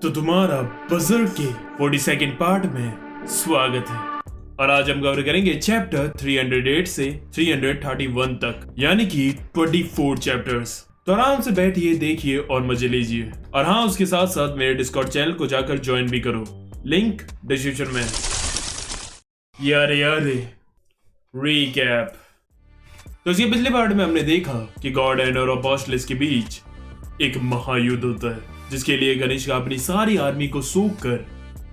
तो तुम्हारा बजर्ग के 42nd पार्ट में स्वागत है। और आज हम कवर करेंगे चैप्टर 308 से 331 तक, यानी कि 24 चैप्टर्स। तो आराम से बैठिए, देखिए और मजे लीजिए। और हाँ, उसके साथ साथ मेरे डिस्कॉर्ड चैनल को जाकर ज्वाइन भी करो, लिंक डिस्क्रिप्शन में। यारे रीकैप। तो इसके पिछले पार्ट में हमने देखा कि गॉड एंड और अपोस्टल्स के बीच एक महायुद्ध होता है, जिसके लिए गणेश का अपनी सारी आर्मी को सूख कर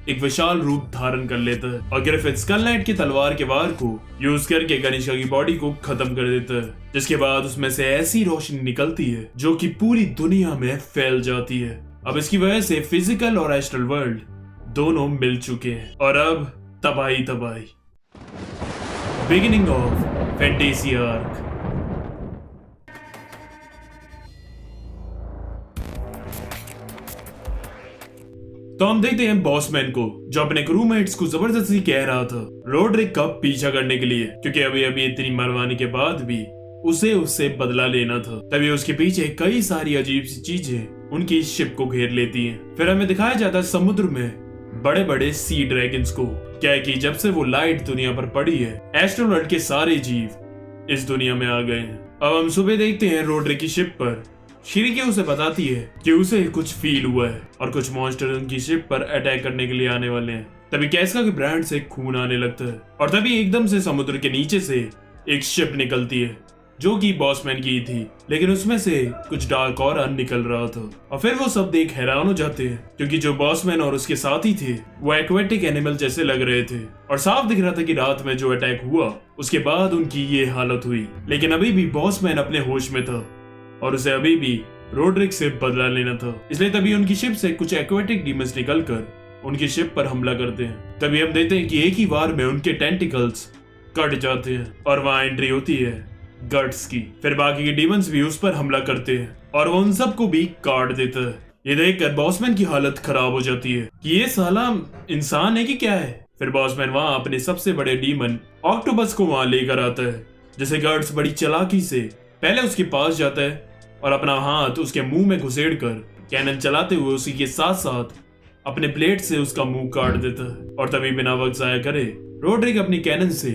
एक विशाल रूप धारण कर लेता है और ग्रिफिथ स्कल नाइट की तलवार के वार को यूज करके गणेश की बॉडी को खत्म कर देता है, जिसके बाद उसमें से ऐसी रोशनी निकलती है जो कि पूरी दुनिया में फैल जाती है। अब इसकी वजह से फिजिकल और एस्ट्रल वर्ल्ड दोनों मिल चुके हैं और अब तबाही। Beginning of Fantasia arc. तो हम देखते हैं बॉसमैन को, जो अपने क्रूमेट्स को जबरदस्ती कह रहा था रोड्रिक का पीछा करने के लिए, क्योंकि अभी इतनी मरवाने के बाद भी उसे उससे बदला लेना था। तभी उसके पीछे कई सारी अजीब सी चीजें उनकी शिप को घेर लेती हैं। फिर हमें दिखाया जाता है समुद्र में बड़े बड़े सी ड्रैगन्स को। क्या है कि जब से वो लाइट दुनिया पर पड़ी है, एस्ट्रल वर्ल्ड के सारे जीव इस दुनिया में आ गए हैं। अब हम सुबह देखते हैं रोड्रिक की शिप पर शिरिके उसे बताती है कि उसे कुछ फील हुआ है और कुछ मॉन्स्टर उनकी शिप पर अटैक करने के लिए आने वाले हैं। तभी कैस्का के ब्रांड से खून आने लगता है और तभी एकदम से समुद्र के नीचे से एक शिप निकलती है, जो कि बॉसमैन की थी, लेकिन उसमें से कुछ डार्क ऑरा निकल रहा था। और फिर वो सब देख हैरान हो जाते हैं, क्योंकि जो बॉसमैन और उसके साथी थे वो एक्वेटिक एनिमल जैसे लग रहे थे और साफ दिख रहा था कि रात में जो अटैक हुआ उसके बाद उनकी ये हालत हुई। लेकिन अभी भी बॉसमैन अपने होश में था और उसे अभी भी रोड्रिक से बदला लेना था, इसलिए तभी उनकी शिप से कुछ एक्वेटिक डीमंस निकलकर उनकी शिप पर हमला करते हैं। तभी हम देखते हैं कि एक ही बार में उनके टेंटिकल्स कट जाते हैं और वहां एंट्री होती है गट्स की। फिर बाकी के डीमंस भी उस पर हमला करते हैं और वो उन सबको भी काट देता है। ये देखकर बॉसमैन की हालत खराब हो जाती है कि ये साला इंसान है कि क्या है। फिर बॉसमैन वहां अपने सबसे बड़े डीमन ऑक्टोपस को वहां लेकर आता है, जिसे गट्स बड़ी चालाकी से पहले उसके पास जाता है और अपना हाथ उसके मुंह में घुसेड़ कर कैनन चलाते हुए उसी के साथ साथ अपने ब्लेड से उसका मुंह काट देता है। और तभी बिना वक्त जाया करे रोड्रिक अपनी कैनन से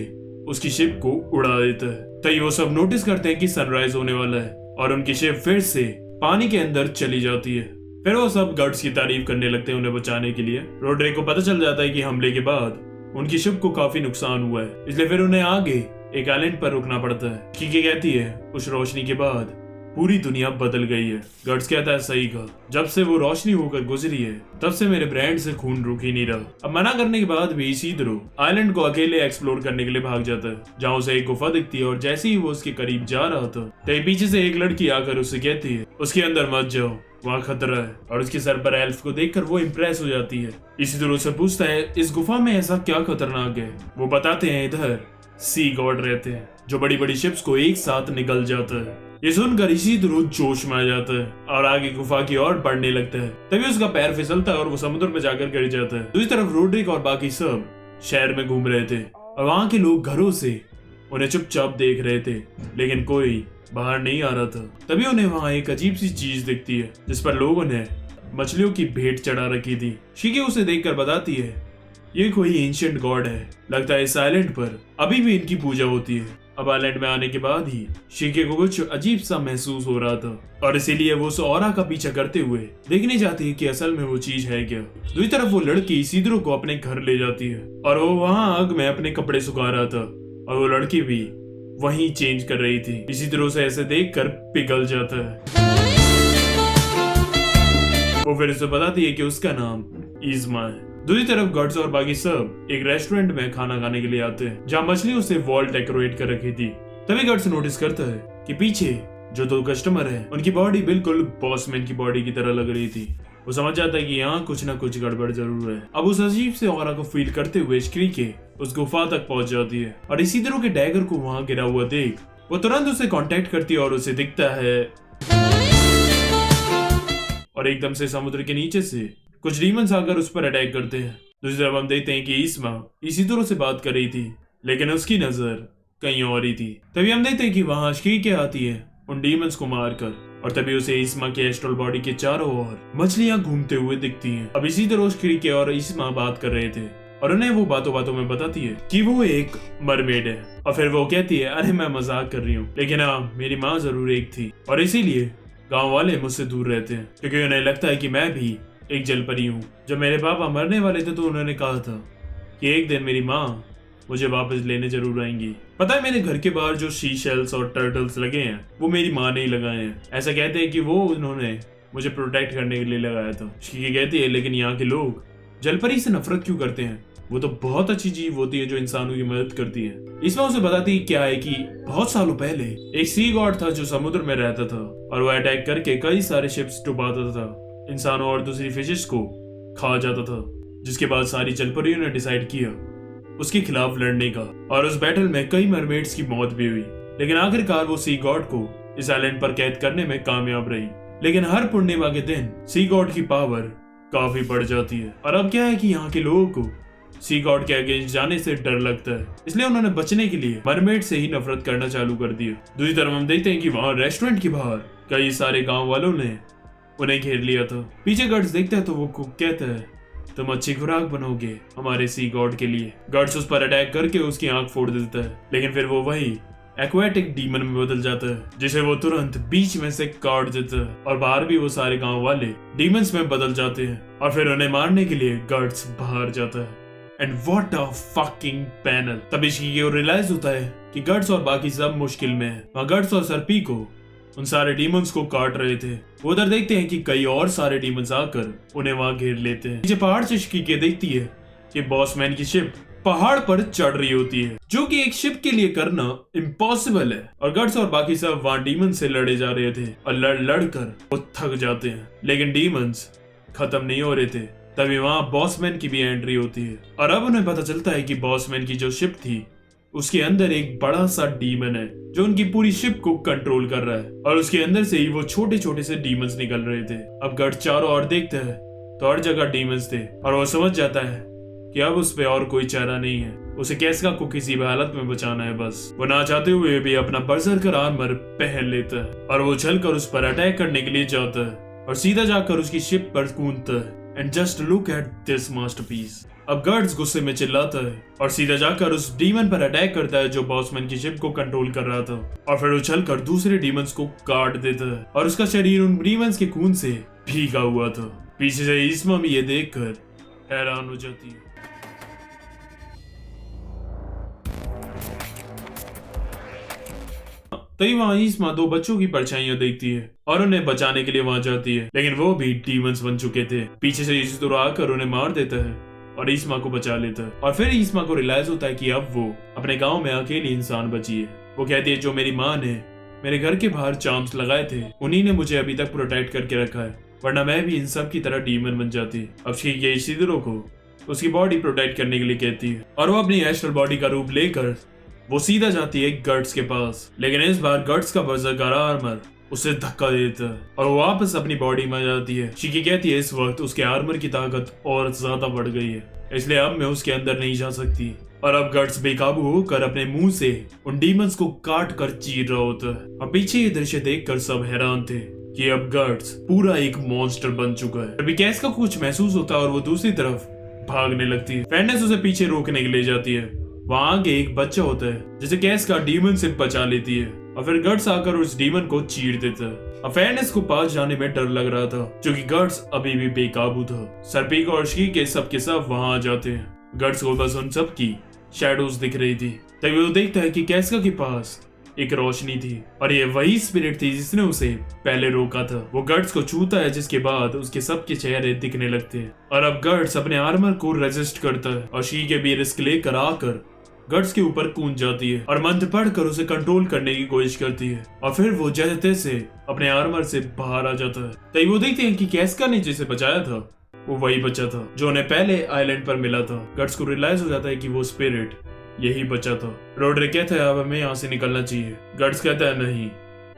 उसकी शिप को उड़ा देता है। तभी वो सब नोटिस करते हैं कि सनराइज होने वाला है और उनकी शिप फिर से पानी के अंदर चली जाती है। फिर वो सब गट्स की तारीफ करने लगते हैं उन्हें बचाने के लिए। रोड्रिक को पता चल जाता है कि हमले के बाद उनकी शिप को काफी नुकसान हुआ है, इसलिए फिर उन्हें आगे एक आइलैंड पर रुकना पड़ता है। कीके कहती है उस रोशनी के बाद पूरी दुनिया बदल गई है। गट्स कहता है सही कहा, जब से वो रोशनी होकर गुजरी है तब से मेरे ब्रांड से खून रुक ही नहीं रहा। अब मना करने के बाद भी इसीदरो आइलैंड को अकेले एक्सप्लोर करने के लिए भाग जाता है, जहाँ उसे एक गुफा दिखती है और जैसे ही वो उसके करीब जा रहा था तभी पीछे से एक लड़की आकर उसे कहती है उसके अंदर मत जाओ, वहाँ खतरा है। और उसके सर पर एल्फ को देखकर वो इम्प्रेस हो जाती है। इसी तरह से पूछता है इस गुफा में ऐसा क्या खतरनाक है। वो बताते हैं इधर सी गॉड रहते हैं जो बड़ी बड़ी शिप्स को एक साथ निकल जाता है। ये सुनकर इसी तरह जोश में आ जाता है और आगे गुफा की ओर बढ़ने लगता है। तभी उसका पैर फिसलता है और वो समुद्र में जाकर गिर जाता है। दूसरी तरफ रोड्रिक और बाकी सब शहर में घूम रहे थे और वहाँ के लोग घरों से उन्हें चुपचाप देख रहे थे, लेकिन कोई बाहर नहीं आ रहा था। तभी उन्हें वहाँ एक अजीब सी चीज दिखती है जिस पर लोगों ने मछलियों की भेंट चढ़ा रखी थी। शिके उसे देखकर बताती है ये कोई एंशिएंट गॉड है, लगता है इस आइलैंड पर अभी भी इनकी पूजा होती है। अब आइलैंड में आने के बाद ही शिके को कुछ अजीब सा महसूस हो रहा था और इसीलिए वो उस ऑरा का पीछा करते हुए देखने जाती है कि असल में वो चीज है क्या। दूसरी तरफ वो लड़की सीधरो को अपने घर ले जाती है और वो वहाँ आग में अपने कपड़े सुखा रहा था और वो लड़की भी वहीं चेंज कर रही थी। इसी तरह से ऐसे देखकर पिघल जाता है। वो फिर उसे बताती है कि उसका नाम इज़मा है। दूसरी तरफ गट्स और बाकी सब एक रेस्टोरेंट में खाना खाने के लिए आते हैं, जहाँ मछलियों से वॉल डेकोरेट कर रखी थी। तभी गट्स नोटिस करता है कि पीछे जो दो कस्टमर हैं उनकी बॉडी बिल्कुल बॉसमैन की बॉडी की तरह लग रही थी। वो समझ जाता है कि यहाँ कुछ ना कुछ गड़बड़ जरूर है। अब उस अजीब से ऑरा को फील करते हुए श्रीके उस गुफा तक पहुंच जाती है और इसी तरह के डैगर को वहां गिरा हुआ देख वो तुरंत उसे कांटेक्ट करती है और उसे दिखता है और एकदम से समुद्र के नीचे से कुछ डीमंस आकर उस पर अटैक करते हैं। दूसरी तरफ हम देखते हैं कि इस्मा इसी तरह से बात कर रही थी, लेकिन उसकी नजर कहीं और ही थी। तभी हम देखते हैं कि वहां श्रीके आती है उन डीमंस को मारकर और तभी उसे ईस्मा के एस्ट्रल बॉडी के चारों ओर मछलियां घूमते हुए दिखती हैं। अब इसी तरह क्रीके और ईस्मा बात कर रहे थे और उन्हें वो बातों बातों में बताती है कि वो एक मरमेड है और फिर वो कहती है अरे मैं मजाक कर रही हूँ, लेकिन हाँ मेरी माँ जरूर एक थी और इसीलिए गाँव वाले मुझसे दूर रहते हैं क्योंकि उन्हें लगता है कि मैं भी एक जलपरी हूँ। जब मेरे पापा मरने वाले थे तो उन्होंने कहा था कि एक दिन मेरी माँ मुझे वापस लेने जरूर आएंगी। पता है मेरे घर के बाहर जो शी शेल्स और टर्टल्स लगे हैं वो मेरी माँ ने ही लगाए हैं। ऐसा कहते हैं कि वो उन्होंने मुझे प्रोटेक्ट करने के लिए लगाया था। शी कहती है लेकिन यहाँ के लोग जलपरी से नफरत क्यों करते हैं, वो तो बहुत अच्छी जीव होती है जो इंसानों की मदद करती है। इसमें उसे बताती क्या है कि बहुत सालों पहले एक सी गॉड था जो समुद्र में रहता था और वो अटैक करके कई सारे शिप्स डुबाता था, इंसानों और दूसरी फिशेस को खा जाता था, जिसके बाद सारी जलपरियों ने डिसाइड किया उसके खिलाफ लड़ने का और उस बैटल में कई मरमेड्स की मौत भी हुई। लेकिन आखिरकार वो सी गॉड को इस आइलैंड पर कैद करने में कामयाब रही। लेकिन हर पूर्णिमा के दिन सी गॉड की पावर काफी बढ़ जाती है और अब क्या है कि यहाँ के लोगों को सी गॉड के अगेंस्ट जाने से डर लगता है, इसलिए उन्होंने बचने के लिए मरमेड से ही नफरत करना चालू कर दिया। दूसरी तरफ हम देखते हैं कि वहाँ रेस्टोरेंट के बाहर कई सारे गाँव वालों ने उन्हें घेर लिया था। पीछे गर्ड्स देखते हैं तो वो कुक कहता है तुम अच्छी खुराक बनोगे हमारे सी गॉड के लिए। गर्ड्स उस पर अटैक करके उसकी आंख फोड़ देता है, लेकिन फिर वो वही एक्वेटिक डीमन में बदल जाता है जिसे वो तुरंत बीच में से काट देता है और बाहर भी वो सारे गांव वाले डीमंस में बदल जाते हैं और फिर उन्हें मारने के लिए गर्ड्स बाहर जाता है। And what a fucking panel. तभी शिकी को रियलाइज होता है कि गर्ड्स और बाकी सब मुश्किल में है। वहाँ गर्ड्स और सर्पी को उन सारे डीमंस को काट रहे थे। वो उधर देखते हैं कि कई और सारे डीमंस आकर उन्हें वहां घेर लेते हैं। नीचे पहाड़ से शिकी देखती है कि बॉसमैन की शिप पहाड़ पर चढ़ रही होती है, जो कि एक शिप के लिए करना इम्पॉसिबल है। और गर्ड्स और बाकी सब वहां डीमन से लड़े जा रहे थे और लड़ कर वो थक जाते हैं, लेकिन डीमंस खत्म नहीं हो रहे थे। तभी वहां बॉसमैन की भी एंट्री होती है और अब उन्हें पता चलता है कि बॉसमैन की जो शिप थी उसके अंदर एक बड़ा सा डीमन है जो उनकी पूरी शिप को कंट्रोल कर रहा है और उसके अंदर से ही वो छोटे छोटे से डीमंस निकल रहे थे। अब गर्ड चारों ओर देखता है तो हर जगह डीमंस थे और वो समझ जाता है कि अब उस पे और कोई चारा नहीं है, उसे कैस्का को किसी भी हालत में बचाना है। बस वो ना चाहते हुए भी अपना बर्सर्कर आर्मर पहन लेता है और वो चलकर उस पर अटैक करने के लिए जाता है और सीधा जाकर उसकी शिप पर कूदता है। And just look at this masterpiece. अब गर्ड्स गुस्से में चिल्लाता है और सीधा जाकर उस डीमन पर अटैक करता है जो बॉसमैन की शिप को कंट्रोल कर रहा था और फिर वो चलकर दूसरे डीमंस को काट देता है और उसका शरीर उन डीमंस के खून से भीगा हुआ था। पीछे से ईस्मा भी ये देखकर हैरान हो जाती है। तभी वहाँ ईस्मा दो बच्चों की परछाइयां देखती है और उन्हें बचाने के लिए वहां जाती है, लेकिन वो भी डीमंस बन चुके थे। पीछे से इसी आकर उन्हें मार देता है और ईस्मा को बचा लेता है और फिर ईस्मा को रियलाइज होता है कि अब वो अपने गांव में अकेली इंसान बची है। वो कहती है जो मेरी माँ ने मेरे घर के बाहर चार्म्स लगाए थे उन्हीं ने मुझे अभी तक प्रोटेक्ट करके रखा है, वरना मैं भी इन सब की तरह डीमन बन जाती। अब ये इसीदरो को उसकी बॉडी प्रोटेक्ट करने के लिए कहती है और वो अपनी एस्ट्रल बॉडी का रूप लेकर वो सीधा जाती है गर्ड्स के पास, लेकिन इस बार गर्ड्स का बर्सर्कर आर्मर उसे धक्का देता है और वो वापस अपनी बॉडी में जाती है। शिकी कहती है इस वक्त उसके आर्मर की ताकत और ज्यादा बढ़ गई है, इसलिए अब मैं उसके अंदर नहीं जा सकती। और अब गर्ड्स बेकाबू होकर अपने मुंह से उन डीमंस को काट कर चीर रहा होता है और पीछे ये दृश्य देखकर सब हैरान थे कि अब गर्ड्स पूरा एक मॉन्स्टर बन चुका है। अभी कैस का कुछ महसूस होता है और वो दूसरी तरफ भागने लगती है। फेडनेस उसे पीछे रोकने के लिए जाती है। वहां आगे एक बच्चा होता है जिसे कैस का डीमन से बचा लेती है और फिर गर्ड्स आकर उस डीमन को चीर देता है। अब फेयरनेस को पास जाने में डर लग रहा था क्योंकि गर्ड्स अभी भी बेकाबू था। सरपीक और शी के सब वहां आ जाते हैं। गर्ड्स को बस उन सब की शैडोज दिख रही थी। तभी वो देखता है कि कैस्का के पास एक रोशनी थी और ये वही स्पिरिट थी जिसने उसे पहले रोका था। वो गर्ड्स को छूता है जिसके बाद उसके सबके चेहरे दिखने लगते हैं और अब गर्ड्स अपने आर्मर को रेजिस्ट करता है और शी के भी रिस्क लेकर आकर गर्ड्स के ऊपर कूद जाती है और मंत्र पढ़कर उसे कंट्रोल करने की कोशिश करती है और फिर वो जैसे तैसे अपने आर्मर से बाहर आ जाता है। तभी वो देखते हैं कि कैस्का ने जिसे बचाया था वो वही बचा था जो उन्हें पहले आइलैंड पर मिला था। गर्ड्स को रियलाइज हो जाता है कि वो स्पिरिट यही बचा था। रोड्रिक कहता है अब हमें यहाँ से निकलना चाहिए। गर्ड्स कहता है नहीं,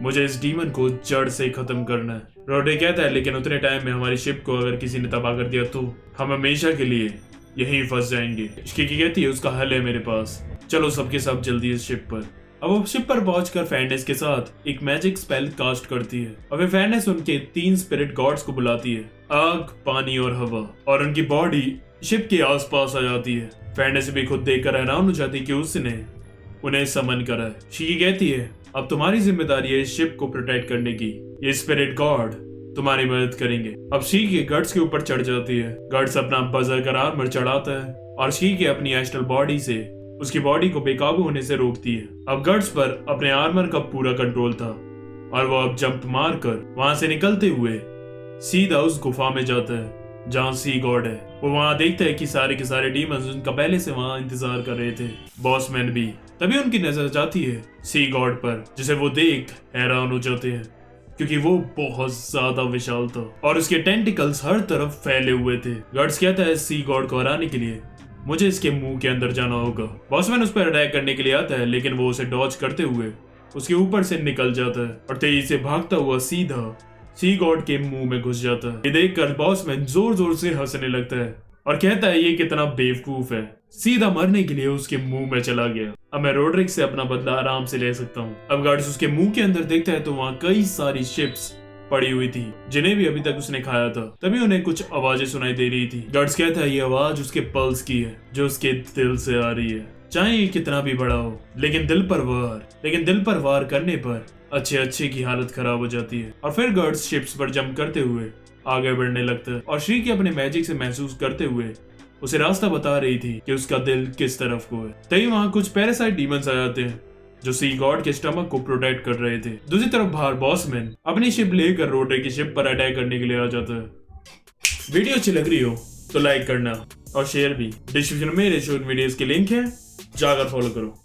मुझे इस डीमन को जड़ से खत्म करना है। रोड्रिक कहता है लेकिन उतने टाइम में हमारी शिप को अगर किसी ने तबाह कर दिया तो हम हमेशा के लिए यहीं फंस जाएंगे। शिकी कहती है उसका हल है मेरे पास, चलो सबके सब जल्दी इस शिप पर। अब वो शिप पर पहुंचकर फेयरनेस के साथ एक मैजिक स्पेल कास्ट करती है और फिर फेयरनेस उनके 3 स्पिरिट गॉड्स को बुलाती है, आग, पानी और हवा, और उनकी बॉडी शिप के आसपास आ जाती है। फेयरनेस भी खुद देखकर हैरान हो जाती है कि उसने उन्हें समन करा है। शीकी कहती है, अब तुम्हारी जिम्मेदारी है इस शिप को प्रोटेक्ट करने की, ये स्पिरिट गॉड तुम्हारी मदद करेंगे। अब शीकी गट्स के ऊपर चढ़ जाती है। गट्स अपना बजरकर आर्मर चढ़ाता है और शीकी अपनी एस्ट्रल बॉडी से उसकी बॉडी को बेकाबू होने से रोकती है। अब गट्स पर अपने आर्मर का पूरा कंट्रोल था और वो अब जंप मारकर वहां से निकलते हुए सीधा उस गुफा में जाता है जहाँ सी गॉड है। वो वहां देखता है कि सारे के सारे डीमंस उनका पहले से वहां इंतजार कर रहे थे, बॉसमैन भी। तभी उनकी नजर जाती है सी गॉड पर, जिसे वो देख हैरान हो जाते हैं क्योंकि वो बहुत ज्यादा विशाल था और उसके टेंटिकल्स हर तरफ फैले हुए थे। गट्स कहता है सी गॉड को हराने के लिए मुझे इसके मुंह के अंदर जाना होगा। बॉसमैन उस पर अटैक करने के लिए आता है, लेकिन वो उसे डॉज करते हुए उसके ऊपर से निकल जाता है और तेजी से भागता हुआ सीधा सी गॉड के मुंह में घुस जाता है। ये देखकर बॉसमैन जोर जोर से हंसने लगता है और कहता है ये कितना बेवकूफ है, सीधा मरने के लिए उसके मुंह में चला गया। अब मैं रोड्रिक से अपना बदला आराम से ले सकता हूँ। अब गार्ड्स उसके मुंह के अंदर देखता है तो वहाँ कई सारी शिप्स पड़ी हुई थी जिन्हें भी अभी तक उसने खाया था। तभी उन्हें कुछ आवाजें सुनाई दे रही थी। गार्ड्स कहता है ये आवाज उसके पल्स की है जो उसके दिल से आ रही है, चाहे ये कितना भी बड़ा हो, लेकिन दिल पर वार करने पर अच्छे की हालत खराब हो जाती है। और फिर गार्ड्स शिप्स पर जंप करते हुए आगे बढ़ने लगता है और श्री के अपने मैजिक से महसूस करते हुए उसे रास्ता बता रही थी कि उसका दिल किस तरफ को है। तभी वहां कुछ पैरासाइट डीमंस आ जाते हैं जो सी गॉड के स्टमक को प्रोटेक्ट कर रहे थे। दूसरी तरफ बाहर बॉसमैन अपनी शिप लेकर रोड्रिक की शिप पर अटैक करने के लिए आ जाता है। वीडियो अच्छी लग रही हो तो लाइक करना और शेयर भी। डिस्क्रिप्शन में मेरे शॉर्ट वीडियोस के लिंक है, जाकर फॉलो करो।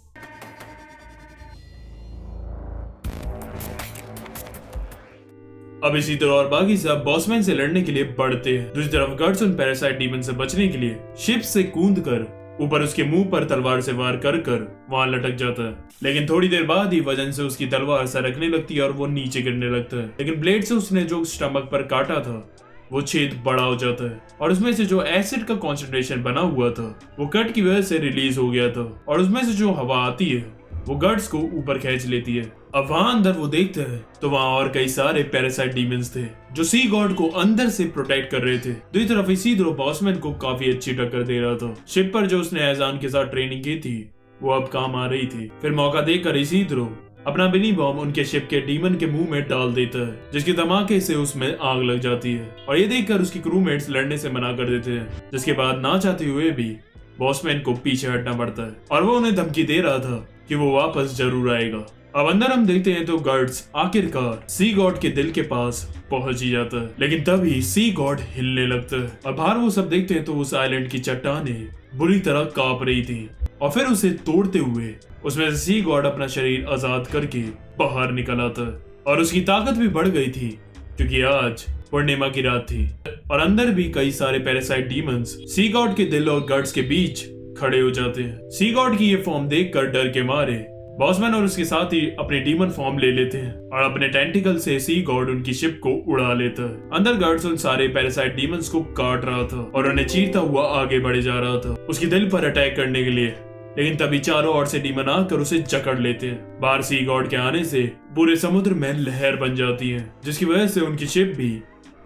अब इसी तरह और बाकी सब बॉसमैन से लड़ने के लिए बढ़ते हैं। दूसरी तरफ गार्ड्स उन पैरासाइट डीमन से बचने के लिए शिप से कूदकर ऊपर उसके मुंह पर तलवार से वार कर वहां लटक जाता है, लेकिन थोड़ी देर बाद ही वजन से उसकी तलवार सरकने लगती है और वो नीचे गिरने लगता है। लेकिन ब्लेड से उसने जो स्टमक पर काटा था वो छेद बड़ा हो जाता है और उसमें से जो एसिड का कॉन्सेंट्रेशन बना हुआ था वो कट की वजह से रिलीज हो गया था और उसमें से जो हवा आती है वो गार्ड्स को ऊपर खींच लेती है। अब वहां अंदर वो देखते हैं तो वहां और कई सारे पैरासाइट डीमंस थे जो सी गॉड को अंदर से प्रोटेक्ट कर रहे थे। दूसरी तरफ इसीद्रो बॉसमैन को काफी अच्छी टक्कर दे रहा था। शिप पर जो उसने एजान के साथ ट्रेनिंग की थी वो अब काम आ रही थी। फिर मौका देखकर इसीद्रो अपना बिनी बॉम्ब उनके शिप के डीमन के मुंह में डाल देता है, जिसके धमाके से उसमें आग लग जाती है और ये देखकर उसकी क्रूमेट्स लड़ने से मना कर देते हैं, जिसके बाद ना चाहते हुए भी बॉसमैन को पीछे हटना पड़ता है और वो उन्हें धमकी दे रहा था कि वो वापस जरूर आएगा। अब अंदर हम देखते हैं तो गार्ड्स आखिरकार सी गॉड के दिल के पास पहुंच ही जाता है, लेकिन तभी सी गॉड हिलने लगता है और बाहर वो सब देखते हैं तो उस आइलैंड की चट्टानें बुरी तरह कांप रही थी और फिर उसे तोड़ते हुए उसमें से सी गॉड अपना शरीर आजाद करके बाहर निकल आता है और उसकी ताकत भी बढ़ गई थी क्योंकि आज पूर्णिमा की रात थी और अंदर भी कई सारे पैरासाइट डीमंस सी गॉड के दिल और गार्ड्स के बीच खड़े हो जाते हैं। सी गॉड की ये फॉर्म देखकर डर के मारे बॉसमैन और उसके साथ ही अपनी डीमन फॉर्म ले लेते हैं और अपने टेंटिकल से सी गॉड उनकी शिप को उड़ा लेता है। अंदर गार्ड्स उन सारे पैरासाइट डीमंस को काट रहा था और उन्हें चीरता हुआ आगे बढ़े जा रहा था उसके दिल पर अटैक करने के लिए, लेकिन तभी चारों ओर से डीमन आकर उसे जकड़ लेते हैं। बाहर सी गॉड के आने से पूरे समुद्र में लहर बन जाती है, जिसकी वजह से उनकी शिप भी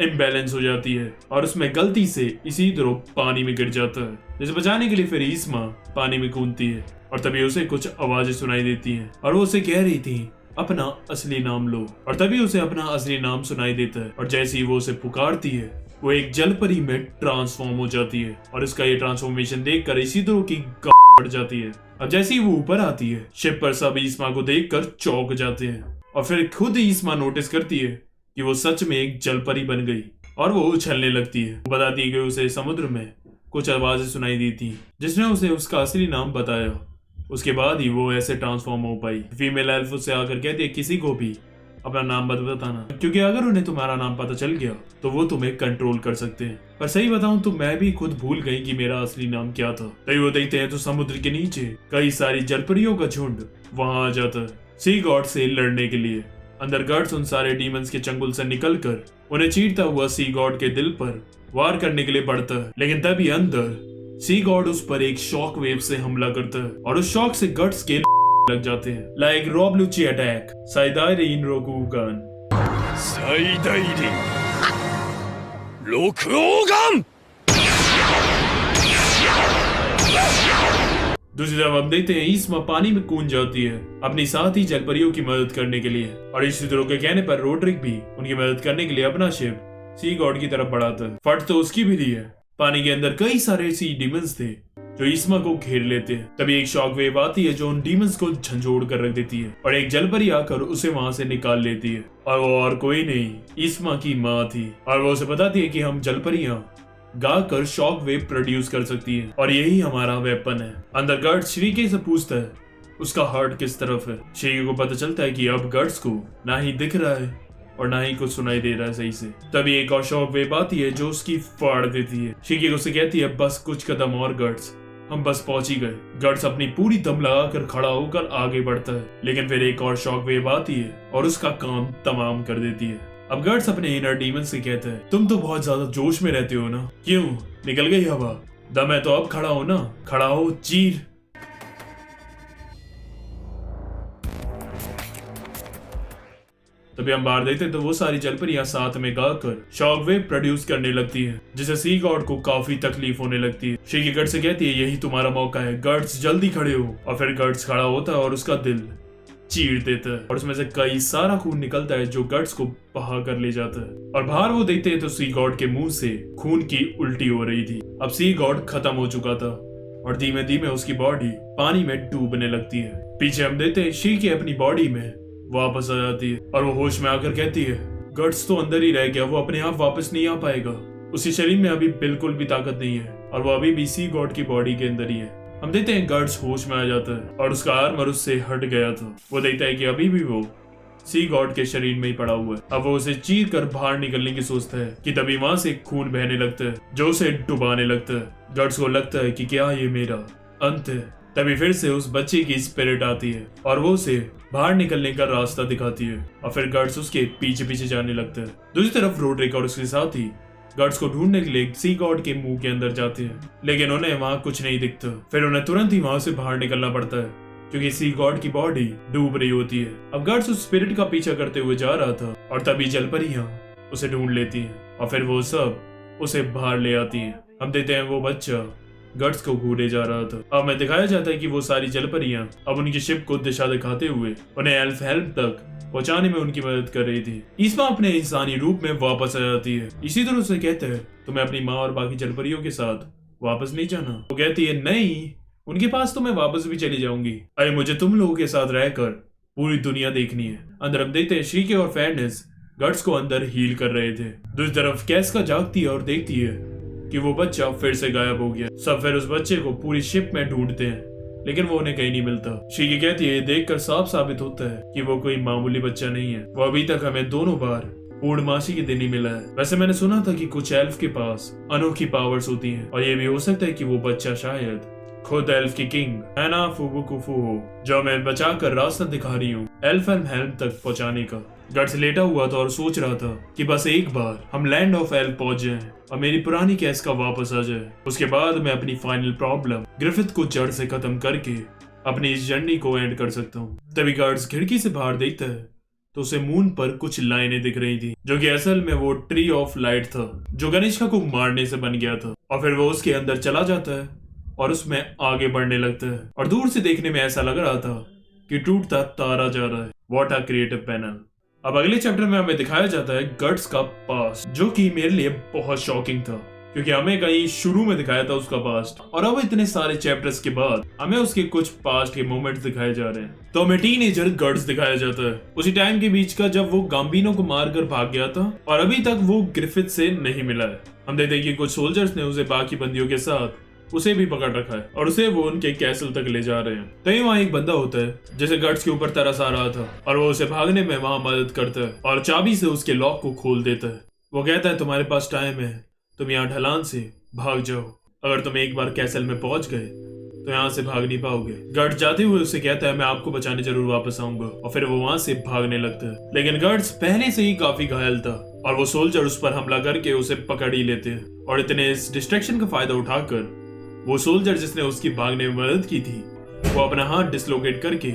इम्बैलेंस हो जाती है और उसमें गलती से इसी तरह पानी में गिर जाता है, जिसे बचाने के लिए फिर ईस्मा पानी में कूदती है और तभी उसे कुछ आवाजें सुनाई देती हैं और वो उसे कह रही थी अपना असली नाम लो, और तभी उसे अपना असली नाम सुनाई देता है और जैसे ही वो उसे पुकारती है वो एक जलपरी में ट्रांसफॉर्म हो जाती है और इसका ये ट्रांसफॉर्मेशन देखकर इसी तरह की बढ़ जाती है। अब जैसे ही वो ऊपर आती है शिप पर सब ईस्मा को देखकर चौंक जाते हैं और फिर खुद ईस्मा नोटिस करती है कि वो सच में एक जलपरी बन गई और वो उछलने लगती है। बताती है कि उसे समुद्र में कुछ आवाजें सुनाई दी थी जिसने उसे उसका असली नाम बताया। उसके बाद ही वो ऐसे ट्रांसफॉर्म हो पाई। फीमेल एल्फ उससे आकर कहती है किसी को भी अपना नाम बताना, क्योंकि अगर उन्हें तुम्हारा नाम पता चल गया तो वो तुम्हें कंट्रोल कर सकते हैं। पर सही बताऊं तो मैं भी खुद भूल गई कि मेरा असली नाम क्या था। तभी वो देखते हैं तो समुद्र के नीचे कई सारी जलपरियों का झुंड वहां आ जाता है सी गॉड से लड़ने के लिए। अंदर गार्ड्स उन सारे डीमंस के चंगुल से निकलकर उन्हें चीरता हुआ सी गॉड के दिल पर वार करने के लिए बढ़ता है, लेकिन तभी अंदर सी गॉड उस पर एक शॉक वेव से हमला करता है और उस शॉक से गट्स के लग जाते हैं। लाइक रोबलुची अटैक, साइदाइरिन रोकुगन। साइदाइरिन रोकुगन। दूसरी तरफ हम देखते हैं ईस्मा पानी में कूद जाती है अपनी साथी जलपरियों की मदद करने के लिए, और इशितरो के कहने पर रोड्रिक भी उनकी मदद करने के लिए अपना शिप सी गॉड की तरफ बढ़ाता है। फट तो उसकी भी रही है। पानी के अंदर कई सारे सी डीमंस थे जो ईस्मा को घेर लेते हैं। तभी एक शॉक वेव आती है जो उन डीमंस को झंझोड़ कर रख देती है, और एक जलपरी आकर उसे वहां से निकाल लेती है। और वो और कोई नहीं, ईस्मा की माँ थी, और वो उसे बताती है कि हम जलपरियां गाकर शॉक वेव प्रोड्यूस कर सकती है, और यही हमारा वेपन है। अंदर गर्ड्स श्रीके से पूछता है उसका हार्ट किस तरफ है। श्रीके को पता चलता है कि अब गर्ड्स को ना ही दिख रहा है और ना ही कुछ सुनाई दे रहा है सही से। तभी एक और शॉक वेव आती है जो उसकी फाड़ देती है। श्रीके को उसे कहती है बस कुछ कदम और गर्ड्स, हम बस पहुंच ही गए। गर्ड्स अपनी पूरी दम लगाकर खड़ा होकर आगे बढ़ता है, लेकिन फिर एक और शॉक वेव आती है और उसका काम तमाम कर देती है। अब गर्ड्स अपने इनर डीमन से कहते हैं तुम तो बहुत ज्यादा जोश में रहते हो ना, क्यों निकल गई हवा? दम है तो अब खड़ा हो ना, खड़ा हो, चीर। तभी हम बाहर देखते हैं तो वो सारी जलपरियां साथ में गाकर शॉक वेव प्रोड्यूस करने लगती है, जिससे सी गॉड को काफी तकलीफ होने लगती है। श्रीकी गर्ड से कहती है यही तुम्हारा मौका है, गर्ड्स जल्दी खड़े हो। और फिर गर्ड्स खड़ा होता है और उसका दिल चीर देता है, और उसमें से कई सारा खून निकलता है जो गर्ड्स को बहा कर ले जाता है। और बाहर वो देखते हैं तो सी गॉड के मुंह से खून की उल्टी हो रही थी। अब सी गॉड खत्म हो चुका था और धीमे धीमे उसकी बॉडी पानी में डूबने लगती है। पीछे हम देखते हैं शी अपनी बॉडी में वापस आ जाती है और वो होश में आकर कहती है गर्ड्स तो अंदर ही रह गया, वो अपने आप वापस नहीं आ पाएगा। उसी शरीर में अभी बिल्कुल भी ताकत नहीं है और वो अभी भी सी गॉड की बॉडी के अंदर ही है। हम देखते हैं गर्ड्स होश में आ जाता है और उसका आर्मर उससे हट गया था। वो देखता है कि अभी भी वो सी गॉड के शरीर में ही पड़ा हुआ है। अब वो उसे चीर कर बाहर निकलने की सोचता है कि तभी वहां से खून बहने लगता है जो उसे डुबाने लगता है। गर्ड्स को लगता है कि क्या ये मेरा अंत है। तभी फिर से उस बच्चे की स्पिरिट आती है और वो उसे बाहर निकलने का रास्ता दिखाती है और फिर गर्ड्स उसके पीछे पीछे जाने लगता है। दूसरी तरफ रोड्रिक और उसके साथी गर्ड्स को ढूंढने के लिए सी गॉड के मुंह के अंदर जाते हैं, लेकिन उन्हें वहां कुछ नहीं दिखता। फिर उन्हें तुरंत ही वहां से बाहर निकलना पड़ता है क्योंकि सी गॉड की बॉडी डूब रही होती है। अब गर्ड्स उस स्पिरिट का पीछा करते हुए जा रहा था और तभी जलपरियां उसे ढूंढ लेती हैं और फिर वो सब उसे बाहर ले आती हैं। हम देखते हैं वो बच्चा गर्ड्स को घूरे जा रहा था। अब हमें दिखाया जाता है कि वो सारी जलपरियां अब उनकी शिप को दिशा दिखाते हुए उन्हें एल्फ हेल्प तक पहुंचाने में उनकी मदद कर रही थी। ईस्मा अपने इंसानी रूप में वापस आ जाती है। इसी तरह से कहते हैं तुम्हें अपनी माँ और बाकी जलपरियों के साथ वापस नहीं जाना। वो कहती है नहीं, उनके पास तो मैं वापस भी चली जाऊंगी। अरे मुझे तुम लोगों के साथ रहकर पूरी दुनिया देखनी है। अंदर हम देखते हैं श्रीके और फेयरनेस गर्ड्स को अंदर हील कर रहे थे। दूसरी तरफ कैस्का जागती है और देखती है कि वो बच्चा फिर से गायब हो गया। सब फिर उस बच्चे को पूरी शिप में ढूंढते हैं लेकिन वो उन्हें कहीं नहीं मिलता। श्रीकी कहती है देखकर साफ साबित होता है कि वो कोई मामूली बच्चा नहीं है। वो अभी तक हमें दोनों बार पूर्णमासी के दिन ही मिला है। वैसे मैंने सुना था कि कुछ एल्फ के पास अनोखी पावर्स होती हैं और ये भी हो सकता है कि वो बच्चा शायद खुद एल्फ की किंग हैना फुबुकुफु हो, जो मैं बचाकर रास्ता दिखा रही हूँ एल्फ हेल्प तक पहुँचाने का। गर्ड्स लेटा हुआ था और सोच रहा था कि बस एक बार हम लैंड ऑफ एल्फ पहुंच जाएं और मेरी पुरानी कैस्का वापस आ जाए। उसके बाद मैं अपनी फाइनल प्रॉब्लम ग्रिफिथ को जड़ से खत्म करके अपनी इस जर्नी को एंड कर सकता हूँ। तभी गार्ड्स खिड़की से बाहर देखता है तो उसे मून पर कुछ लाइनें दिख रही थी जो कि असल में वो ट्री ऑफ लाइट था जो गणेशका को मारने से बन गया था। और फिर वो उसके अंदर चला जाता है और उसमें आगे बढ़ने लगता है और दूर से देखने में ऐसा लग रहा था कि टूटता तारा जा रहा है। What a creative panel. अब अगले चैप्टर में हमें दिखाया जाता है गर्ड्स का पास्ट, जो कि मेरे लिए बहुत शॉकिंग था क्योंकि हमें कहीं शुरू में दिखाया था उसका पास्ट और अब इतने सारे चैप्टर्स के बाद हमें उसके कुछ पास्ट के मोमेंट्स दिखाए जा रहे हैं। तो हमें टीनेजर गर्ड्स दिखाया जाता है उसी टाइम के बीच का जब वो गाम्बिनो को मारकर भाग गया था और अभी तक वो ग्रिफिथ से नहीं मिला है। हम देखते हैं कि कुछ सोल्जर्स ने उसे बाकी बंदियों के साथ उसे भी पकड़ रखा है और उसे वो उनके कैसल तक ले जा रहे हैं। तभी वहाँ एक बंदा होता है जैसे गर्ड्स के ऊपर तरस आ रहा था और वो उसे भागने में वहाँ मदद करता है और चाबी से उसके लॉक को खोल देता है। वो कहता है तुम्हारे पास टाइम है, तुम यहाँ ढलान से भाग जाओ। अगर तुम एक बार कैसल में पहुंच गए तो यहाँ से भाग नहीं पाओगे। गर्ड्स जाते हुए उसे कहता है मैं आपको बचाने जरूर वापस आऊंगा और फिर वो वहाँ से भागने लगता है। लेकिन गर्ड्स पहले से ही काफी घायल था और वो सोल्जर उस पर हमला करके उसे पकड़ ही लेते हैं और इतने इस डिस्ट्रैक्शन का फायदा उठाकर वो सोल्जर जिसने उसकी भागने में मदद की थी वो अपना हाथ डिसलोकेट करके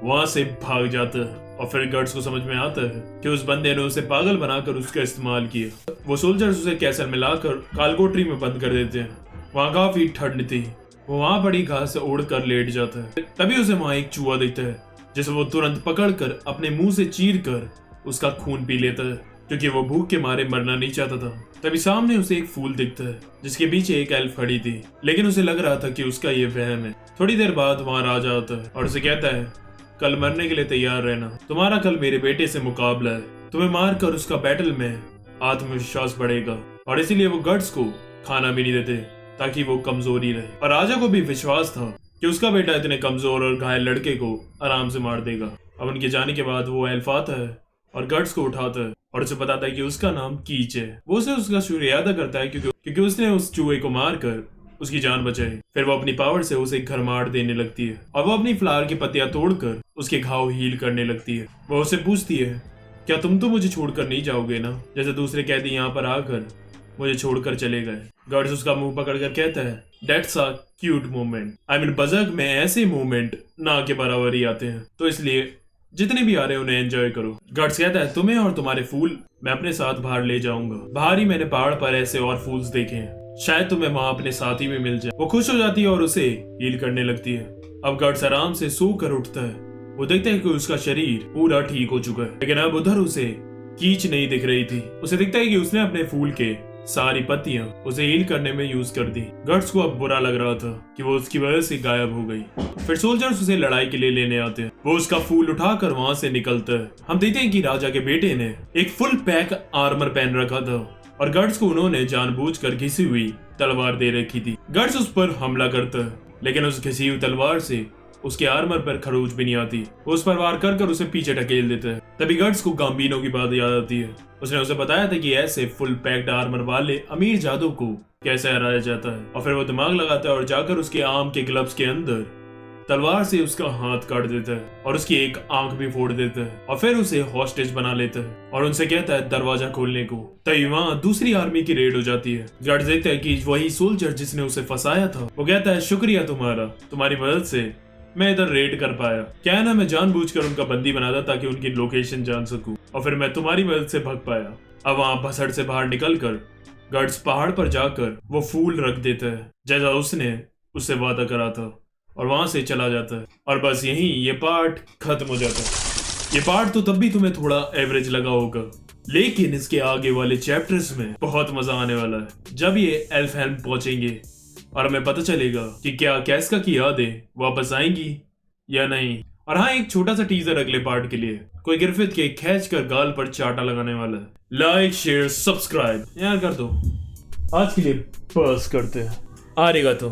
वहां से भाग जाता है और फिर गार्ड्स को समझ में आता है कि उस बंदे ने उसे पागल बनाकर उसका इस्तेमाल किया। वो सोल्जर्स उसे कैसल में लाकर कालकोठरी में बंद कर देते हैं। वहाँ काफी ठंड थी। वो वहाँ पड़ी घास से उड़कर लेट जाता है। तभी उसे वहाँ एक चूहा दिखता है जिसे वो तुरंत पकड़कर अपने मुंह से चीर कर उसका खून पी लेता है, क्योंकि वो भूख के मारे मरना नहीं चाहता था। तभी सामने उसे एक फूल दिखता है जिसके पीछे एक एल्फ खड़ी थी, लेकिन उसे लग रहा था कि उसका ये वहम है। थोड़ी देर बाद वहाँ राजा आता है और उसे कहता है, कल मरने के लिए तैयार रहना, तुम्हारा कल मेरे बेटे से मुकाबला है। तुम्हें मारकर उसका बैटल में आत्मविश्वास बढ़ेगा, और इसीलिए वो गार्ड्स को खाना भी नहीं देते ताकि वो कमजोरी रहे। और राजा को भी विश्वास था कि उसका बेटा इतने कमजोर और घायल लड़के को आराम से मार देगा। अब उनके जाने के बाद वो एल्फ आता है और गार्ड्स को उठाता है और उसे बताता है कि उसका नाम कीच है। वो उसे उसका शुक्रिया अदा करता है क्योंकि उसने उस चूहे को मारकर उसकी जान बचाई। फिर वो अपनी पावर से उसे घर मार देने लगती है और वो अपनी फ्लावर की पत्तियां तोड़कर उसके घाव हील करने लगती है। वो उससे पूछती है, क्या तुम तो मुझे छोड़कर नहीं जाओगे ना, जैसे दूसरे कैदी यहाँ पर आकर मुझे छोड़कर चले गए। गार्ड्स उसका मुंह पकड़कर कहता है, that's a cute moment. I mean बजग में ऐसे मोमेंट ना के बराबर ही आते हैं, तो इसलिए जितने भी आ रहे हैं उन्हें एंजॉय करो। गार्ड्स कहता है, तुम्हें और तुम्हारे फूल मैं अपने साथ बाहर ले जाऊंगा। बाहर ही मैंने पहाड़ पर ऐसे और फूल्स देखे हैं, शायद तुम्हें वहां अपने साथी में मिल जाए। वो खुश हो जाती है और उसे हील करने लगती है। अब गार्ड्स आराम से सो कर उठता है। वो देखता है कि उसका शरीर पूरा ठीक हो चुका है, लेकिन अब उधर उसे कीच नहीं दिख रही थी। उसे दिखता है कि उसने अपने फूल के सारी पत्तियां उसे हील करने में यूज कर दी। गार्ड्स को अब बुरा लग रहा था कि वो उसकी वजह से गायब हो गई। फिर सोल्जर्स उसे लड़ाई के लिए लेने आते हैं। वो उसका फूल उठाकर वहां से निकलता है। हम देखते हैं कि राजा के बेटे ने एक फुल पैक आर्मर पहन रखा था और गार्ड्स को उन्होंने जानबूझकर घिसी हुई तलवार दे रखी थी। गार्ड्स उस पर हमला करता है, लेकिन उस घिसी हुई तलवार से उसके आर्मर पर खरोच भी नहीं आती। वो उस पर वार कर उसे पीछे ढकेल देता है। तभी गार्ड्स को गाम्बीनो की बात याद आती है। उसने उसे बताया था कि ऐसे फुल पैक्ड आर्मर वाले अमीर जादू को कैसे हराया जाता है। और फिर वो दिमाग लगाता है और जाकर उसके आर्म के ग्लव्स के अंदर तलवार से उसका हाथ काट देता है और उसकी एक आंख भी फोड़ देता है। और फिर उसे हॉस्टेज बना लेता है और उनसे कहता है दरवाजा खोलने को। तभी वहाँ दूसरी आर्मी की रेड हो जाती है। गार्ड्स देखता है कि वही सोल्जर जिसने उसे फंसाया था। वो कहता है, शुक्रिया तुम्हारा, तुम्हारी मदद से मैं इधर रेड कर पाया। क्या है ना, मैं जानबूझकर उनका बंदी बना था ताकि उनकी लोकेशन जान सकूं, और फिर मैं तुम्हारी मदद से भाग पाया। अब वहाँ भसड़ से बाहर निकलकर गार्ड्स पहाड़ पर जाकर वो फूल रख देता है जैसा उसने उससे वादा करा था, और वहां से चला जाता है। और बस यहीं ये पार्ट खत्म हो जाता है। ये पार्ट तो तब भी तुम्हें थोड़ा एवरेज लगा होगा, लेकिन इसके आगे वाले चैप्टर्स में बहुत मजा आने वाला है जब ये एल्फहेल्म पहुंचेंगे और हमें पता चलेगा कि क्या कैस्का की यादें वापस आएंगी या नहीं। और हाँ, एक छोटा सा टीजर अगले पार्ट के लिए, कोई गिरफ्त के खींच कर गाल पर चाटा लगाने वाला है। लाइक शेयर सब्सक्राइब यार कर दो। आज के लिए बस करते हैं। आरेगा तो